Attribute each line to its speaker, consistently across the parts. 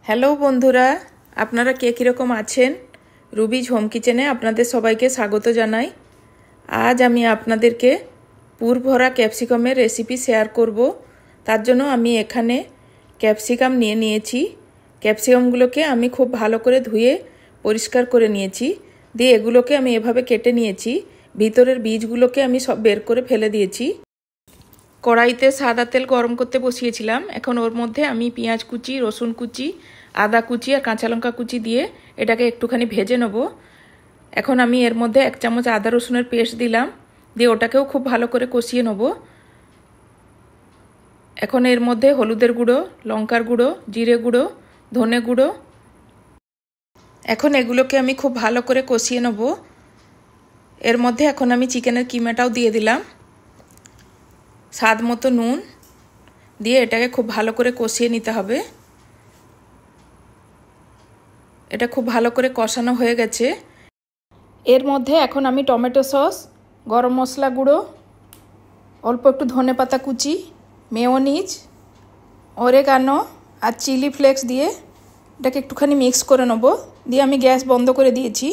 Speaker 1: Hello বন্ধুরা, আপনারা কে কীরকম আছেন? রুবিজ হোম কিচেনে আপনাদের সবাইকে স্বাগত জানাই। আজ আমি আপনাদেরকে পুর ভরা ক্যাপসিকামের রেসিপি শেয়ার করব। তার জন্য আমি এখানে ক্যাপসিকাম নিয়ে নিয়েছি। ক্যাপসিকামগুলোকে আমি খুব ভালো করে ধুয়ে পরিষ্কার করে নিয়েছি। দিয়ে এগুলোকে আমি এভাবে কেটে নিয়েছি। ভিতরের বীজগুলোকে আমি সব বের করে ফেলে দিয়েছি। কড়াইতে সাদা তেল গরম করতে বসিয়েছিলাম। এখন ওর মধ্যে আমি পেঁয়াজ কুচি, রসুন কুচি, আদা কুচি আর কাঁচা লঙ্কা কুচি দিয়ে এটাকে একটুখানি ভেজে নেব। এখন আমি এর মধ্যে 1 চামচ আদা রসুনের পেস্ট দিলাম, দিয়ে ওটাকেও খুব ভালো করে কষিয়ে নেব। এখন এর মধ্যে হলুদের গুঁড়ো, লঙ্কার গুঁড়ো, জিরে গুঁড়ো, ধনে গুঁড়ো, এখন এগুলোকে আমি খুব ভালো করে কষিয়ে নেব। এর মধ্যে এখন আমি চিকেনের কিমাটাও দিয়ে দিলাম, স্বাদ মতো নুন দিয়ে এটাকে খুব ভালো করে কষিয়ে নিতে হবে। এটা খুব ভালো করে কষানো হয়ে গেছে। এর মধ্যে এখন আমি টমেটো সস, গরম মশলা গুঁড়ো, অল্প একটু ধনে পাতা কুচি, মেয়োনিজ, অরেগানো আর চিলি ফ্লেক্স দিয়ে এটাকে একটুখানি মিক্স করে নেব। দিয়ে আমি গ্যাস বন্ধ করে দিয়েছি।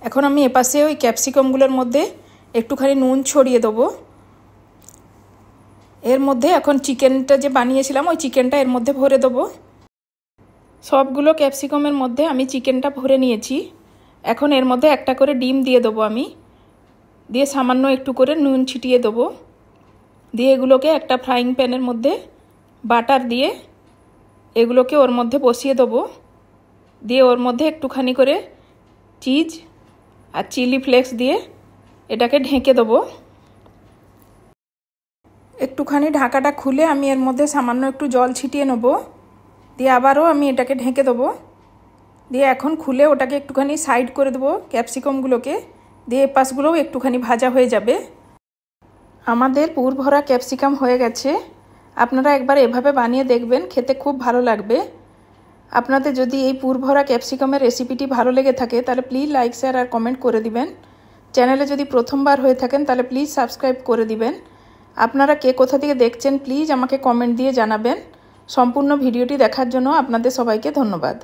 Speaker 1: এখন আমি এপাশে ওই ক্যাপসিকামগুলোর মধ্যে একটুখানি নুন ছড়িয়ে দেবো। এর মধ্যে এখন চিকেনটা যে বানিয়েছিলাম ওই চিকেনটা এর মধ্যে ভরে দেবো। সবগুলো ক্যাপসিকামের মধ্যে আমি চিকেনটা ভরে নিয়েছি। এখন এর মধ্যে একটা করে ডিম দিয়ে দেবো আমি, দিয়ে সামান্য একটু করে নুন ছিটিয়ে দেবো। দিয়ে এগুলোকে একটা ফ্রাইং প্যানের মধ্যে বাটার দিয়ে এগুলোকে ওর মধ্যে বসিয়ে দেবো। দিয়ে ওর মধ্যে একটুখানি করে চিজ আর চিলি ফ্লেক্স দিয়ে এটাকে ঢেকে দেবো। একটুখানি ঢাকাটা খুলে আমি এর মধ্যে সামান্য একটু জল ছিটিয়ে নেব। দিয়ে আবারও আমি এটাকে ঢেকে দেবো। দিয়ে এখন খুলে ওটাকে একটুখানি সাইড করে দেবো ক্যাপসিকামগুলোকে। দিয়ে পাশগুলোও একটুখানি ভাজা হয়ে যাবে। আমাদের পুর ভরা ক্যাপসিকাম হয়ে গেছে। আপনারা একবার এভাবে বানিয়ে দেখবেন, খেতে খুব ভালো লাগবে। আপনাদের যদি এই পুর ভরা ক্যাপসিকামের রেসিপিটি ভালো লেগে থাকে তাহলে প্লিজ লাইক, শেয়ার আর কমেন্ট করে দিবেন। চ্যানেলে যদি প্রথমবার হয়ে থাকেন তাহলে প্লিজ সাবস্ক্রাইব করে দিবেন। আপনারা কে কোথা থেকে দেখছেন প্লিজ আমাকে কমেন্ট দিয়ে জানাবেন। সম্পূর্ণ ভিডিওটি দেখার জন্য আপনাদের সবাইকে ধন্যবাদ।